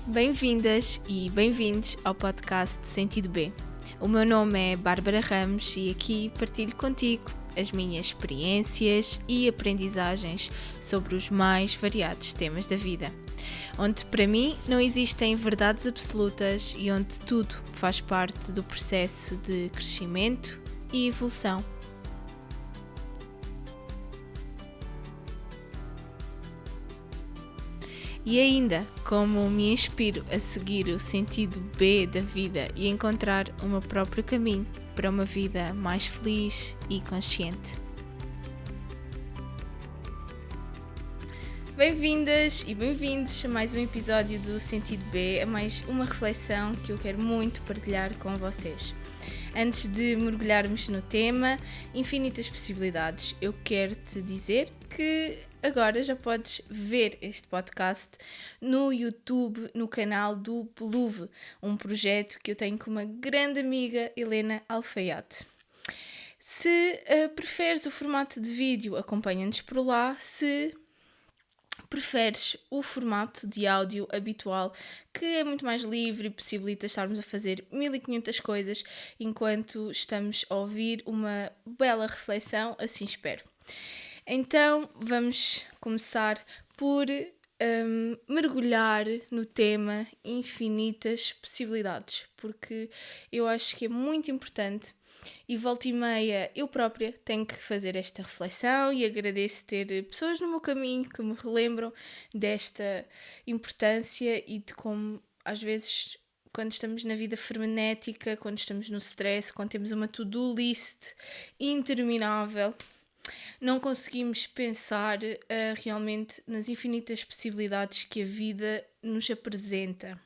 Bem-vindas e bem-vindos ao podcast Sentido B. O meu nome é Bárbara Ramos e aqui partilho contigo as minhas experiências e aprendizagens sobre os mais variados temas da vida, onde para mim não existem verdades absolutas e onde tudo faz parte do processo de crescimento e evolução. E ainda, como me inspiro a seguir o sentido B da vida e encontrar o meu próprio caminho para uma vida mais feliz e consciente. Bem-vindas e bem-vindos a mais um episódio do Sentido B, a mais uma reflexão que eu quero muito partilhar com vocês. Antes de mergulharmos no tema Infinitas Possibilidades, eu quero te dizer que agora já podes ver este podcast no YouTube, no canal do Bluve, um projeto que eu tenho com uma grande amiga, Helena Alfaiate. Se preferes o formato de vídeo, acompanha-nos por lá. Se preferes o formato de áudio habitual, que é muito mais livre e possibilita estarmos a fazer 1500 coisas enquanto estamos a ouvir uma bela reflexão, assim espero. Então vamos começar por mergulhar no tema Infinitas Possibilidades, porque eu acho que é muito importante. E volta e meia eu própria tenho que fazer esta reflexão e agradeço ter pessoas no meu caminho que me relembram desta importância e de como às vezes quando estamos na vida frenética, quando estamos no stress, quando temos uma to-do list interminável, não conseguimos pensar realmente nas infinitas possibilidades que a vida nos apresenta.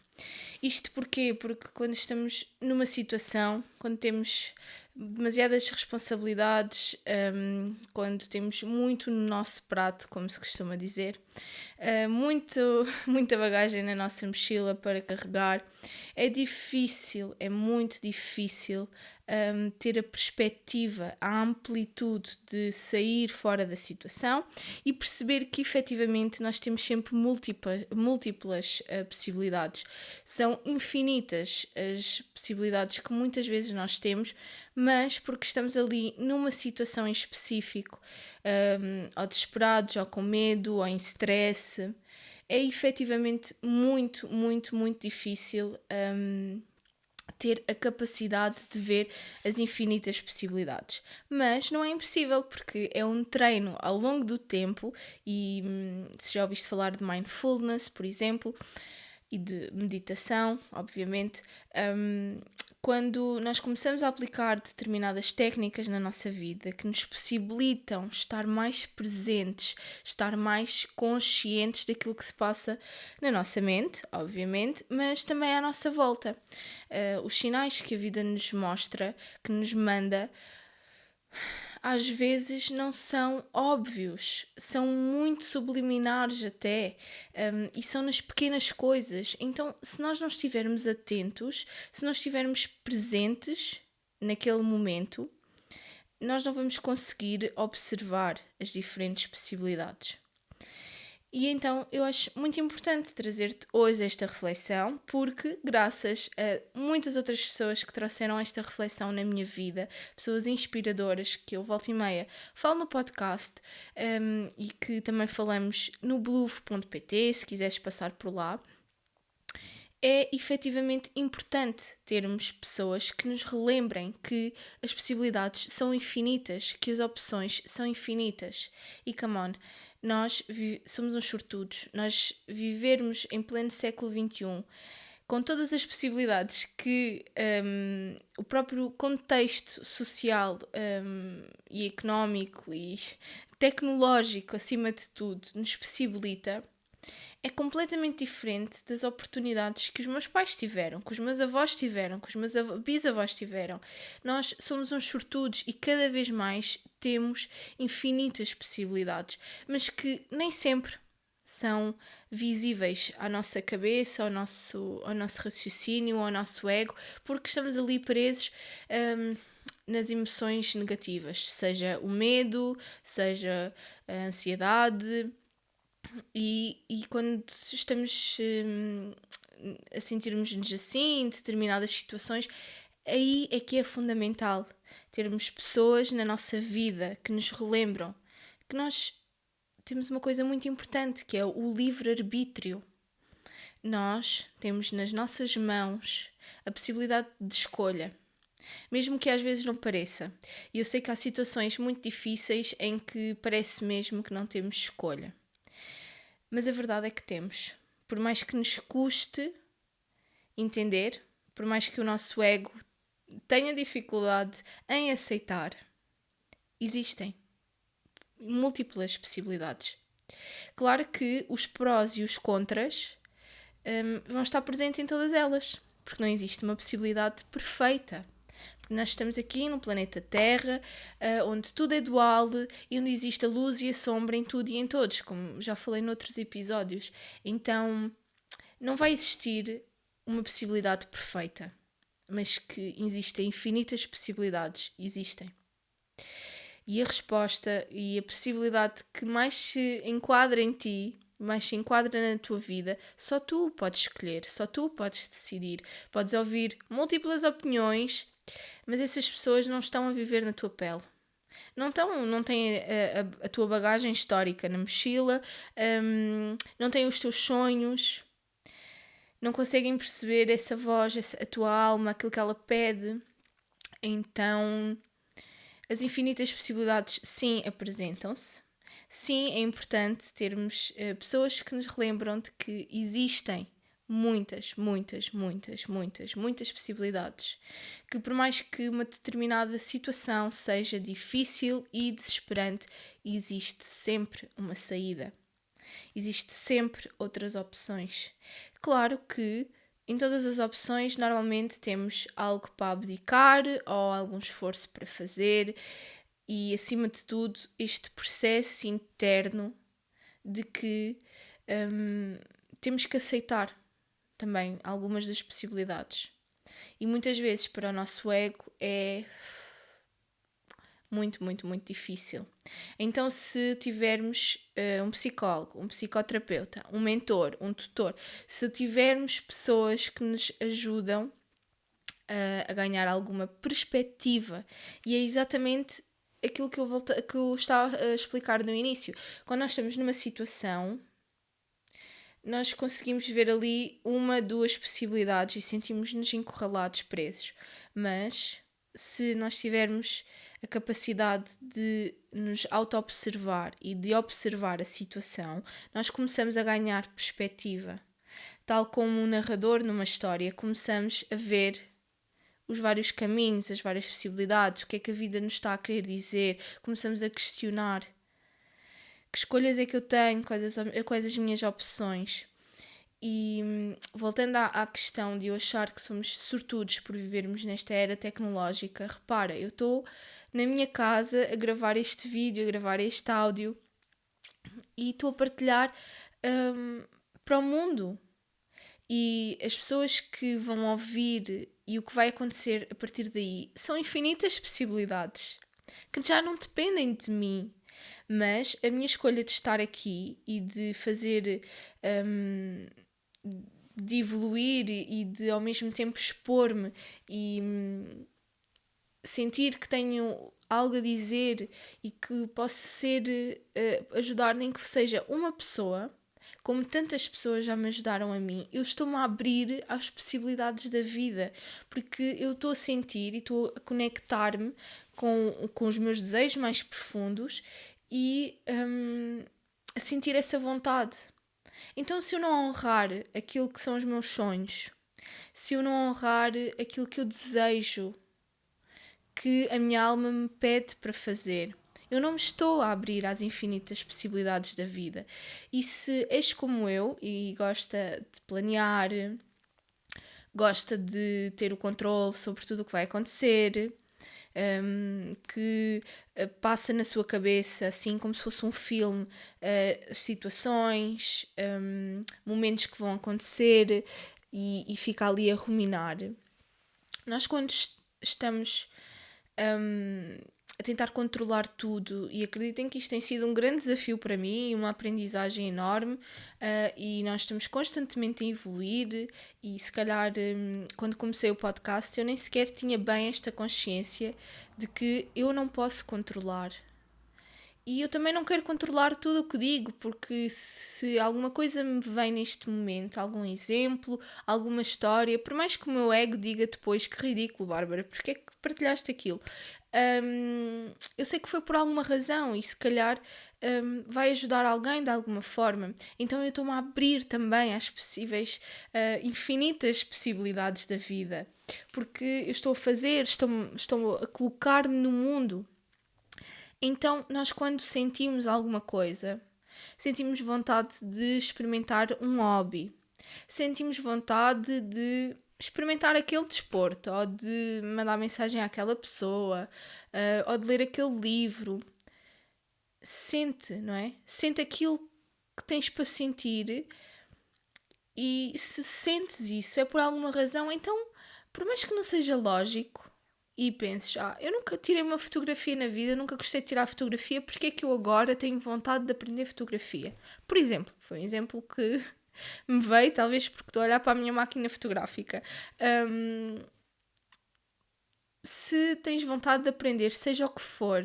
Isto porquê? Porque quando estamos numa situação, quando temos demasiadas responsabilidades, quando temos muito no nosso prato, como se costuma dizer, muita bagagem na nossa mochila para carregar, é muito difícil ter a perspectiva, a amplitude de sair fora da situação e perceber que efetivamente nós temos sempre múltiplas possibilidades. São infinitas as possibilidades que muitas vezes nós temos, mas porque estamos ali numa situação em específico, ou desesperados, ou com medo, ou em stress, é efetivamente muito difícil ter a capacidade de ver as infinitas possibilidades. Mas não é impossível, porque é um treino ao longo do tempo e se já ouviste falar de mindfulness, por exemplo, e de meditação, obviamente, quando nós começamos a aplicar determinadas técnicas na nossa vida que nos possibilitam estar mais presentes, estar mais conscientes daquilo que se passa na nossa mente, obviamente, mas também à nossa volta. Os sinais que a vida nos mostra, que nos manda, às vezes não são óbvios, são muito subliminares até, e são nas pequenas coisas. Então, se nós não estivermos atentos, se não estivermos presentes naquele momento, nós não vamos conseguir observar as diferentes possibilidades. E então eu acho muito importante trazer-te hoje esta reflexão, porque graças a muitas outras pessoas que trouxeram esta reflexão na minha vida, pessoas inspiradoras que eu volta e meia falo no podcast, e que também falamos no bluve.pt, se quiseres passar por lá, é efetivamente importante termos pessoas que nos relembrem que as possibilidades são infinitas, que as opções são infinitas. E come on, nós somos uns sortudos, nós vivermos em pleno século XXI, com todas as possibilidades que o próprio contexto social e económico e tecnológico, acima de tudo, nos possibilita, é completamente diferente das oportunidades que os meus pais tiveram, que os meus avós tiveram, que os meus bisavós tiveram. Nós somos uns sortudos e cada vez mais temos infinitas possibilidades, mas que nem sempre são visíveis à nossa cabeça, ao nosso raciocínio, ao nosso ego, porque estamos ali presos nas emoções negativas, seja o medo, seja a ansiedade, E quando estamos a sentirmos-nos assim, em determinadas situações, aí é que é fundamental termos pessoas na nossa vida que nos relembram que nós temos uma coisa muito importante, que é o livre-arbítrio. Nós temos nas nossas mãos a possibilidade de escolha, mesmo que às vezes não pareça. E eu sei que há situações muito difíceis em que parece mesmo que não temos escolha. Mas a verdade é que temos. Por mais que nos custe entender, por mais que o nosso ego tenha dificuldade em aceitar, existem múltiplas possibilidades. Claro que os prós e os contras vão estar presentes em todas elas, porque não existe uma possibilidade perfeita. Porque nós estamos aqui no planeta Terra, onde tudo é dual e onde existe a luz e a sombra em tudo e em todos, como já falei noutros episódios. Então, não vai existir uma possibilidade perfeita, mas que existem infinitas possibilidades, existem. E a resposta e a possibilidade que mais se enquadra em ti, mais se enquadra na tua vida, só tu podes escolher, só tu podes decidir. Podes ouvir múltiplas opiniões, mas essas pessoas não estão a viver na tua pele. Não têm a tua bagagem histórica na mochila, não têm os teus sonhos, não conseguem perceber essa voz, a tua alma, aquilo que ela pede. Então, as infinitas possibilidades, sim, apresentam-se. Sim, é importante termos pessoas que nos relembram de que existem muitas possibilidades. Que por mais que uma determinada situação seja difícil e desesperante, existe sempre uma saída. Existe sempre outras opções. Claro que em todas as opções normalmente temos algo para abdicar ou algum esforço para fazer e acima de tudo este processo interno de que temos que aceitar também algumas das possibilidades. E muitas vezes para o nosso ego é muito difícil. Então, se tivermos um psicólogo, um psicoterapeuta, um mentor, um tutor, se tivermos pessoas que nos ajudam a ganhar alguma perspectiva, e é exatamente aquilo que eu estava a explicar no início. Quando nós estamos numa situação, nós conseguimos ver ali uma, duas possibilidades e sentimos-nos encurralados, presos. Mas se nós tivermos a capacidade de nos auto-observar e de observar a situação, nós começamos a ganhar perspectiva. Tal como um narrador numa história, começamos a ver os vários caminhos, as várias possibilidades, o que é que a vida nos está a querer dizer, começamos a questionar que escolhas é que eu tenho, quais as minhas opções. E voltando à questão de eu achar que somos sortudos por vivermos nesta era tecnológica, repara, eu estou na minha casa a gravar este vídeo, a gravar este áudio e estou a partilhar para o mundo. E as pessoas que vão ouvir e o que vai acontecer a partir daí são infinitas possibilidades que já não dependem de mim. Mas a minha escolha de estar aqui e de fazer, de evoluir e de ao mesmo tempo expor-me e sentir que tenho algo a dizer e que posso ser, ajudar nem que seja uma pessoa, como tantas pessoas já me ajudaram a mim, eu estou-me a abrir às possibilidades da vida, porque eu estou a sentir e estou a conectar-me com os meus desejos mais profundos e a sentir essa vontade. Então, se eu não honrar aquilo que são os meus sonhos, se eu não honrar aquilo que eu desejo, que a minha alma me pede para fazer, eu não me estou a abrir às infinitas possibilidades da vida. E se és como eu e gosta de planear, gosta de ter o controle sobre tudo o que vai acontecer, que passa na sua cabeça, assim como se fosse um filme, situações, momentos que vão acontecer e fica ali a ruminar. Nós quando estamos a tentar controlar tudo, e acreditem que isto tem sido um grande desafio para mim e uma aprendizagem enorme, e nós estamos constantemente a evoluir. E se calhar, quando comecei o podcast, eu nem sequer tinha bem esta consciência de que eu não posso controlar. E eu também não quero controlar tudo o que digo, porque se alguma coisa me vem neste momento, algum exemplo, alguma história, por mais que o meu ego diga depois que ridículo, Bárbara, porque é que partilhaste aquilo? Eu sei que foi por alguma razão e se calhar vai ajudar alguém de alguma forma. Então eu estou-me a abrir também às possíveis, infinitas possibilidades da vida, porque eu estou a fazer, estou a colocar-me no mundo. Então, nós quando sentimos alguma coisa, sentimos vontade de experimentar um hobby, sentimos vontade de experimentar aquele desporto, ou de mandar mensagem àquela pessoa, ou de ler aquele livro. Sente, não é? Sente aquilo que tens para sentir, e se sentes isso é por alguma razão. Então, por mais que não seja lógico, e penses, eu nunca tirei uma fotografia na vida, nunca gostei de tirar fotografia, porque é que eu agora tenho vontade de aprender fotografia? Por exemplo, foi um exemplo que me veio, talvez porque estou a olhar para a minha máquina fotográfica. Se tens vontade de aprender, seja o que for,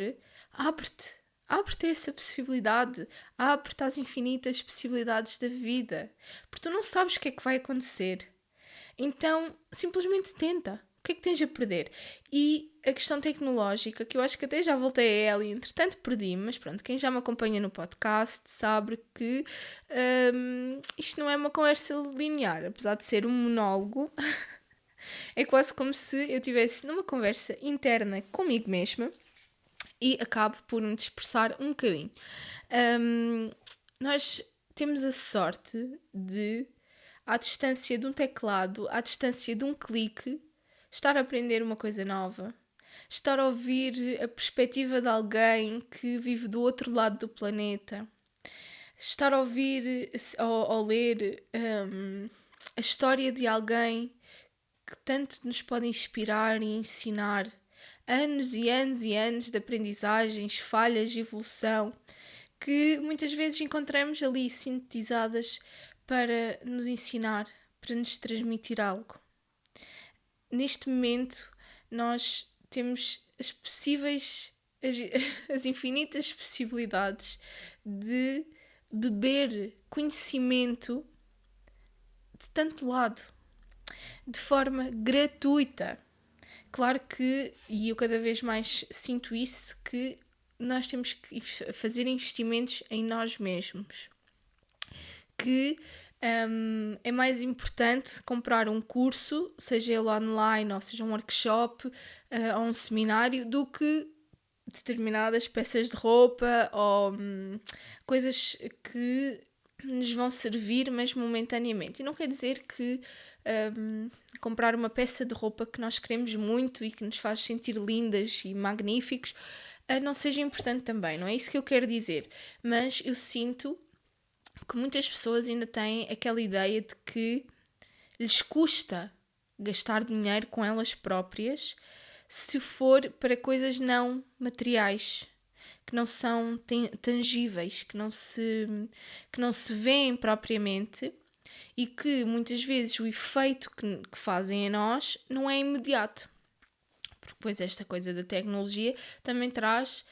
abre-te. Abre-te a essa possibilidade. Abre-te às infinitas possibilidades da vida. Porque tu não sabes o que é que vai acontecer. Então, simplesmente tenta. O que é que tens a perder? E a questão tecnológica, que eu acho que até já voltei a ela e entretanto perdi-me, mas pronto, quem já me acompanha no podcast sabe que isto não é uma conversa linear, apesar de ser um monólogo. É quase como se eu estivesse numa conversa interna comigo mesma e acabo por me dispersar um bocadinho. Nós temos a sorte de, à distância de um teclado, à distância de um clique, estar a aprender uma coisa nova, estar a ouvir a perspectiva de alguém que vive do outro lado do planeta, estar a ouvir ou ler a história de alguém que tanto nos pode inspirar e ensinar. Anos e anos e anos de aprendizagens, falhas e evolução que muitas vezes encontramos ali sintetizadas para nos ensinar, para nos transmitir algo. Neste momento, nós temos as infinitas possibilidades de beber conhecimento de tanto lado, de forma gratuita. Claro que, e eu cada vez mais sinto isso, que nós temos que fazer investimentos em nós mesmos. Que é mais importante comprar um curso, seja ele online ou seja um workshop ou um seminário, do que determinadas peças de roupa ou coisas que nos vão servir, mas momentaneamente. E não quer dizer que comprar uma peça de roupa que nós queremos muito e que nos faz sentir lindas e magníficos não seja importante também. Não é isso que eu quero dizer. Mas eu sinto que muitas pessoas ainda têm aquela ideia de que lhes custa gastar dinheiro com elas próprias se for para coisas não materiais, que não são tangíveis, que não se veem propriamente, e que muitas vezes o efeito que fazem a nós não é imediato. Porque depois esta coisa da tecnologia também traz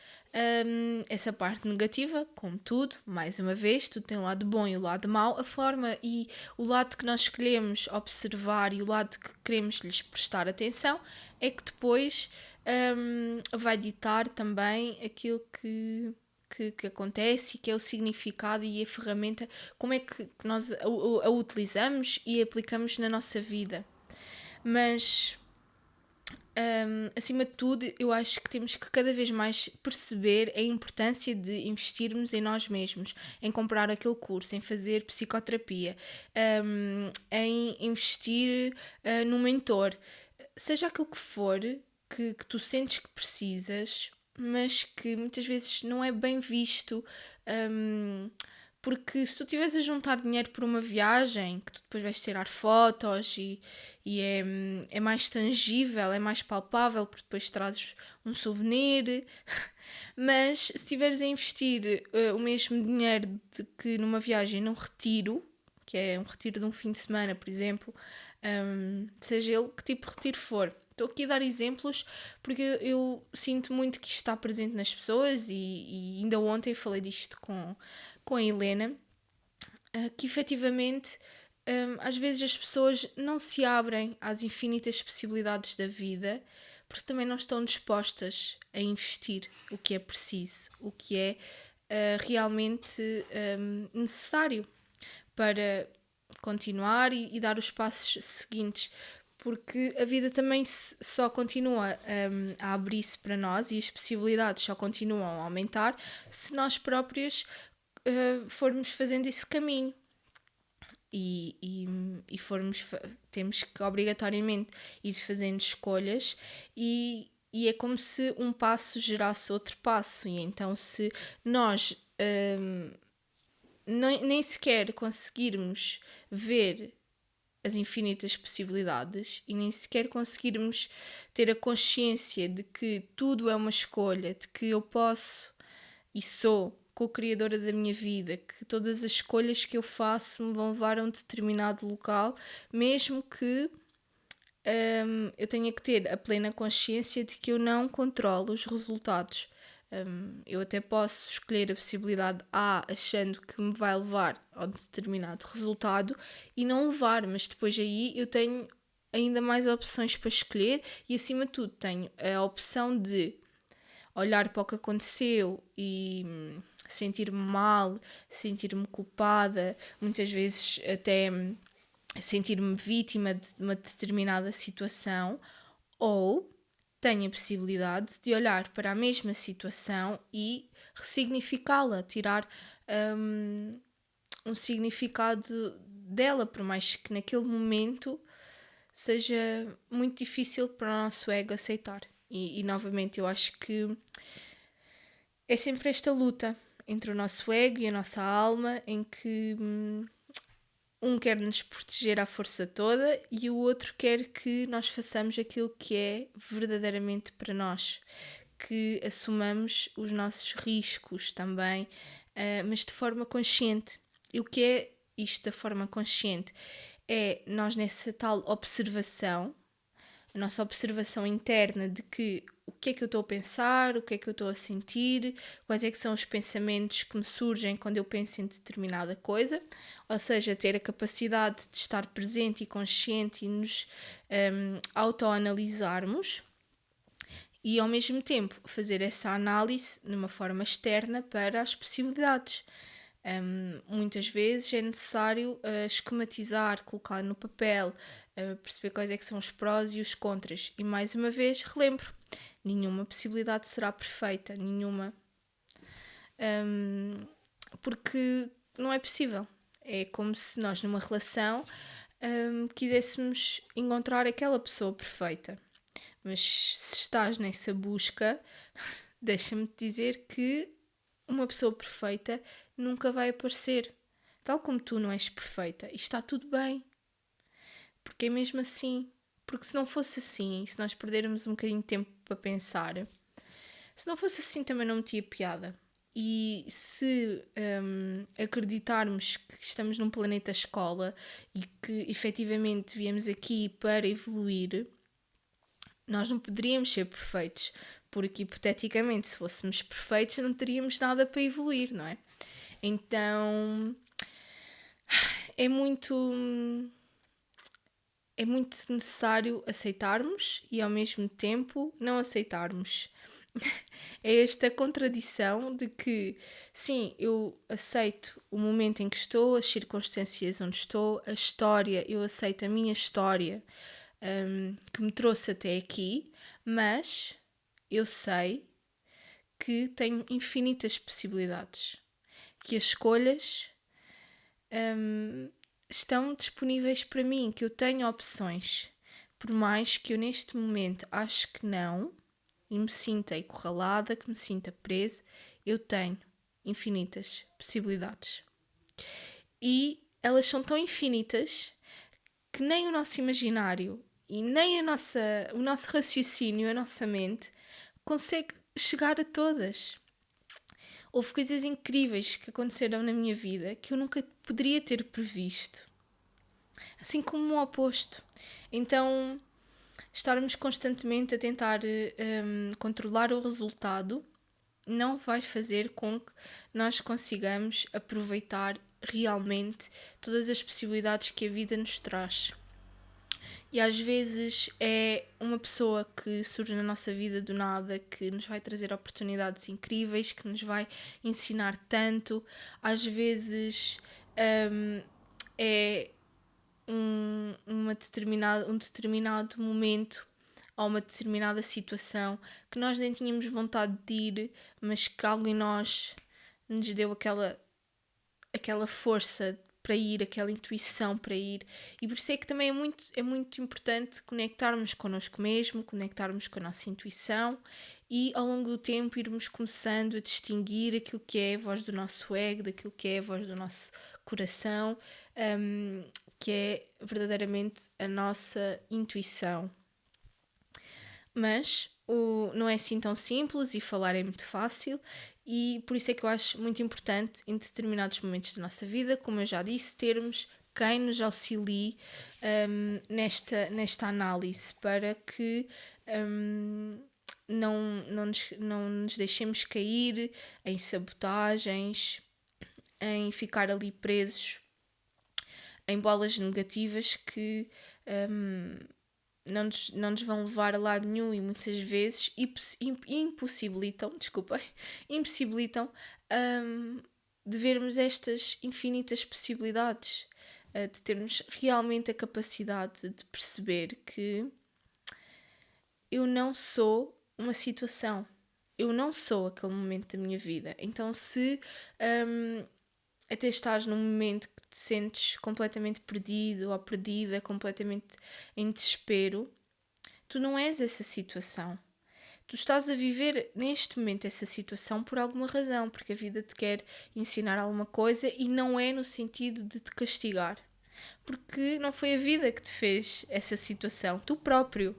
essa parte negativa, como tudo, mais uma vez, tudo tem o lado bom e o lado mau. A forma e o lado que nós escolhemos observar e o lado que queremos lhes prestar atenção é que depois vai ditar também aquilo que acontece e que é o significado e a ferramenta, como é que nós a utilizamos e aplicamos na nossa vida. Mas acima de tudo, eu acho que temos que cada vez mais perceber a importância de investirmos em nós mesmos, em comprar aquele curso, em fazer psicoterapia, em investir num mentor, seja aquilo que for que tu sentes que precisas, mas que muitas vezes não é bem visto Porque se tu estiveres a juntar dinheiro por uma viagem, que tu depois vais tirar fotos e é mais tangível, é mais palpável, porque depois trazes um souvenir. Mas se estiveres a investir o mesmo dinheiro que numa viagem num retiro, que é um retiro de um fim de semana, por exemplo, seja ele que tipo de retiro for. Estou aqui a dar exemplos porque eu sinto muito que isto está presente nas pessoas e ainda ontem falei disto com a Helena, que efetivamente às vezes as pessoas não se abrem às infinitas possibilidades da vida porque também não estão dispostas a investir o que é preciso, o que é realmente necessário para continuar e dar os passos seguintes, porque a vida também só continua a abrir-se para nós e as possibilidades só continuam a aumentar se nós próprios formos fazendo esse caminho e temos que obrigatoriamente ir fazendo escolhas e é como se um passo gerasse outro passo e então se nós nem sequer conseguirmos ver as infinitas possibilidades e nem sequer conseguirmos ter a consciência de que tudo é uma escolha, de que eu posso e sou co-criadora da minha vida, que todas as escolhas que eu faço me vão levar a um determinado local, mesmo que eu tenha que ter a plena consciência de que eu não controlo os resultados. Eu até posso escolher a possibilidade A achando que me vai levar a um determinado resultado e não levar, mas depois aí eu tenho ainda mais opções para escolher e acima de tudo tenho a opção de olhar para o que aconteceu e sentir-me mal, sentir-me culpada, muitas vezes até sentir-me vítima de uma determinada situação, ou tenho a possibilidade de olhar para a mesma situação e ressignificá-la, tirar um significado dela, por mais que naquele momento seja muito difícil para o nosso ego aceitar. E novamente eu acho que é sempre esta luta entre o nosso ego e a nossa alma em que um quer nos proteger à força toda e o outro quer que nós façamos aquilo que é verdadeiramente para nós, que assumamos os nossos riscos também, mas de forma consciente. E o que é isto da forma consciente? É nós nessa tal observação, a nossa observação interna de que o que é que eu estou a pensar, o que é que eu estou a sentir, quais é que são os pensamentos que me surgem quando eu penso em determinada coisa, ou seja, ter a capacidade de estar presente e consciente e nos autoanalisarmos e ao mesmo tempo fazer essa análise de uma forma externa para as possibilidades. Muitas vezes é necessário esquematizar, colocar no papel, perceber quais é que são os prós e os contras. E mais uma vez relembro, nenhuma possibilidade será perfeita, nenhuma. Porque não é possível. É como se nós numa relação quiséssemos encontrar aquela pessoa perfeita. Mas se estás nessa busca, deixa-me dizer que uma pessoa perfeita nunca vai aparecer. Tal como tu não és perfeita. E está tudo bem. Porque é mesmo assim. Porque se não fosse assim, se nós perdermos um bocadinho de tempo para pensar, se não fosse assim também não metia piada. E se acreditarmos que estamos num planeta escola e que efetivamente viemos aqui para evoluir, nós não poderíamos ser perfeitos, porque hipoteticamente, se fôssemos perfeitos, não teríamos nada para evoluir, não é? Então é muito necessário aceitarmos e ao mesmo tempo não aceitarmos. É esta contradição de que, sim, eu aceito o momento em que estou, as circunstâncias onde estou, a história, eu aceito a minha história que me trouxe até aqui, mas eu sei que tenho infinitas possibilidades, que as escolhas estão disponíveis para mim, que eu tenho opções, por mais que eu neste momento acho que não, e me sinta encurralada, que me sinta preso, eu tenho infinitas possibilidades. E elas são tão infinitas que nem o nosso imaginário e nem o nosso raciocínio, a nossa mente, consegue chegar a todas. Houve coisas incríveis que aconteceram na minha vida que eu nunca poderia ter previsto. Assim como o oposto. Então, estarmos constantemente a tentar controlar o resultado não vai fazer com que nós consigamos aproveitar realmente todas as possibilidades que a vida nos traz. E às vezes é uma pessoa que surge na nossa vida do nada, que nos vai trazer oportunidades incríveis, que nos vai ensinar tanto. Às vezes é um determinado momento ou uma determinada situação que nós nem tínhamos vontade de ir, mas que algo em nós nos deu aquela força para ir, aquela intuição para ir. E por isso é que também é muito importante conectarmos connosco mesmo, conectarmos com a nossa intuição e ao longo do tempo irmos começando a distinguir aquilo que é a voz do nosso ego, daquilo que é a voz do nosso coração, que é verdadeiramente a nossa intuição. Mas não é assim tão simples e falar é muito fácil, e por isso é que eu acho muito importante em determinados momentos da nossa vida, como eu já disse, termos quem nos auxilie nesta análise para que não nos deixemos cair em sabotagens, em ficar ali presos em bolas negativas que não nos vão levar a lado nenhum e muitas vezes impossibilitam de vermos estas infinitas possibilidades, de termos realmente a capacidade de perceber que eu não sou uma situação, eu não sou aquele momento da minha vida. Então se até estás num momento que te sentes completamente perdido ou perdida, completamente em desespero, tu não és essa situação. Tu estás a viver neste momento essa situação por alguma razão, porque a vida te quer ensinar alguma coisa e não é no sentido de te castigar. Porque não foi a vida que te fez essa situação. Tu própria,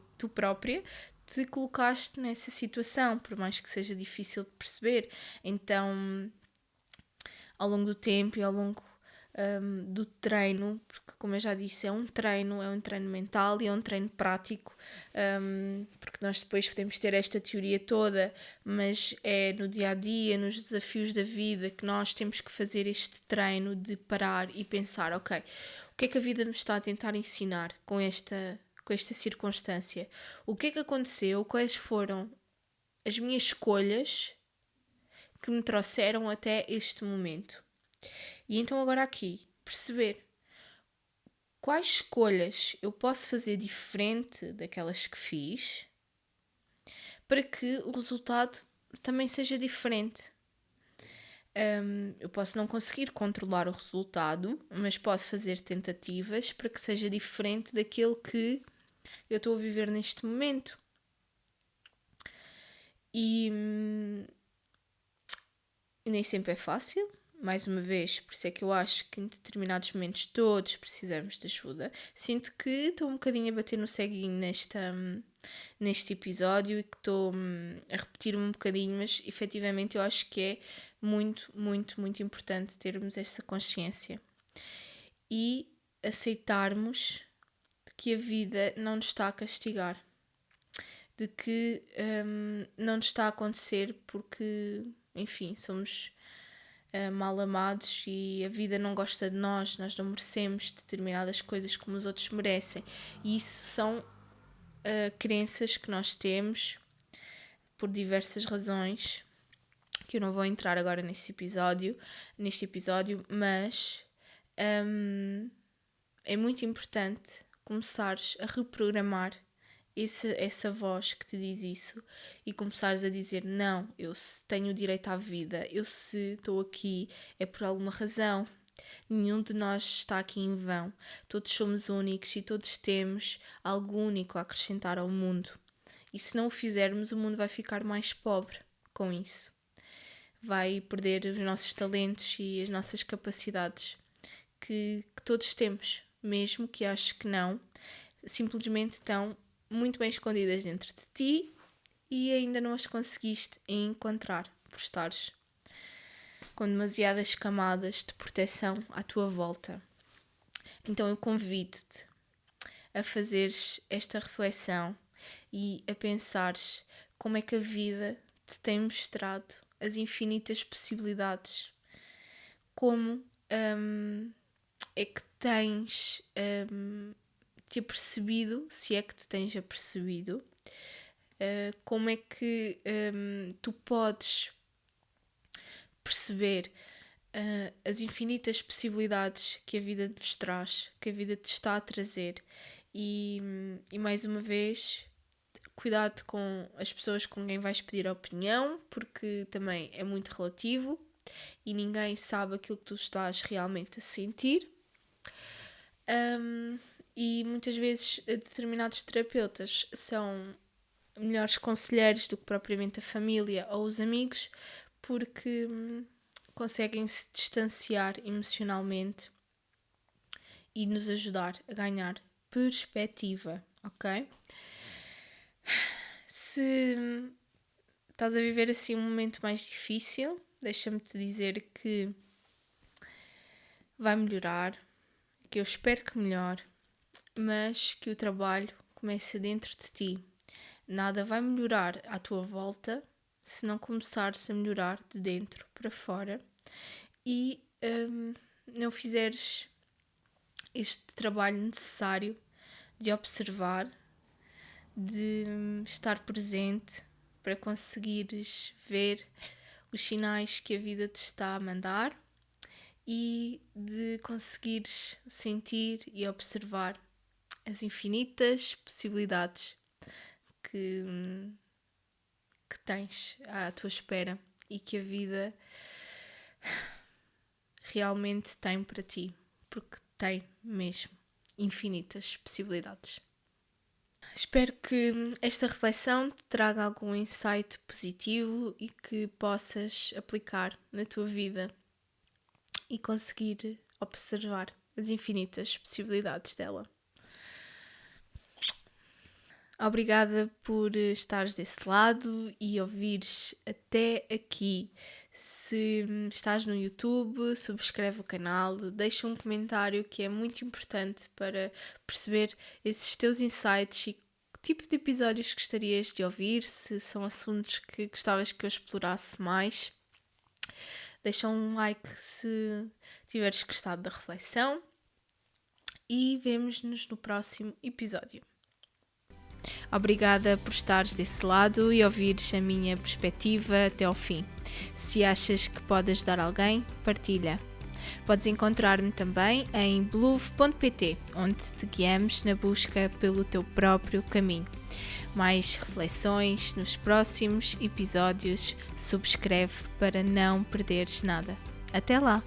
te colocaste nessa situação, por mais que seja difícil de perceber. Então, ao longo do tempo e ao longo do treino, porque como eu já disse, é um treino mental e é um treino prático, porque nós depois podemos ter esta teoria toda, mas é no dia a dia, nos desafios da vida, que nós temos que fazer este treino de parar e pensar, ok, o que é que a vida me está a tentar ensinar com esta circunstância? O que é que aconteceu? Quais foram as minhas escolhas que me trouxeram até este momento? E então agora aqui, perceber quais escolhas eu posso fazer diferente daquelas que fiz para que o resultado também seja diferente. Eu posso não conseguir controlar o resultado, mas posso fazer tentativas para que seja diferente daquilo que eu estou a viver neste momento. E nem sempre é fácil, mais uma vez, por isso é que eu acho que em determinados momentos todos precisamos de ajuda. Sinto que estou um bocadinho a bater no ceguinho neste episódio e que estou a repetir-me um bocadinho, mas efetivamente eu acho que é muito, muito, muito importante termos essa consciência e aceitarmos que a vida não nos está a castigar, de que não nos está a acontecer porque, enfim, somos mal amados e a vida não gosta de nós não merecemos determinadas coisas como os outros merecem. E isso são crenças que nós temos por diversas razões, que eu não vou entrar agora neste episódio, mas é muito importante começares a reprogramar essa voz que te diz isso e começares a dizer, não, eu tenho direito à vida, eu se estou aqui é por alguma razão, nenhum de nós está aqui em vão, todos somos únicos e todos temos algo único a acrescentar ao mundo, e se não o fizermos o mundo vai ficar mais pobre com isso, vai perder os nossos talentos e as nossas capacidades que todos temos, mesmo que aches que não, simplesmente estão muito bem escondidas dentro de ti e ainda não as conseguiste encontrar por estares com demasiadas camadas de proteção à tua volta. Então eu convido-te a fazeres esta reflexão e a pensares como é que a vida te tem mostrado as infinitas possibilidades, como é que tens te apercebido, se é que te tens apercebido, como é que tu podes perceber as infinitas possibilidades que a vida nos traz, que a vida te está a trazer. E mais uma vez, cuidado com as pessoas com quem vais pedir opinião, porque também é muito relativo e ninguém sabe aquilo que tu estás realmente a sentir. E muitas vezes determinados terapeutas são melhores conselheiros do que propriamente a família ou os amigos, porque conseguem se distanciar emocionalmente e nos ajudar a ganhar perspectiva, ok? Se estás a viver assim um momento mais difícil, deixa-me te dizer que vai melhorar, que eu espero que melhore, mas que o trabalho comece dentro de ti. Nada vai melhorar à tua volta se não começares a melhorar de dentro para fora e não fizeres este trabalho necessário de observar, de estar presente para conseguires ver os sinais que a vida te está a mandar e de conseguires sentir e observar as infinitas possibilidades que tens à tua espera e que a vida realmente tem para ti, porque tem mesmo infinitas possibilidades. Espero que esta reflexão te traga algum insight positivo e que possas aplicar na tua vida e conseguir observar as infinitas possibilidades dela. Obrigada por estares desse lado e ouvires até aqui. Se estás no YouTube, subscreve o canal, deixa um comentário que é muito importante para perceber esses teus insights e que tipo de episódios gostarias de ouvir, se são assuntos que gostavas que eu explorasse mais. Deixa um like se tiveres gostado da reflexão e vemo-nos no próximo episódio. Obrigada por estares desse lado e ouvires a minha perspectiva até ao fim. Se achas que pode ajudar alguém, partilha. Podes encontrar-me também em bluv.pt, onde te guiamos na busca pelo teu próprio caminho. Mais reflexões nos próximos episódios. Subscreve para não perderes nada. Até lá!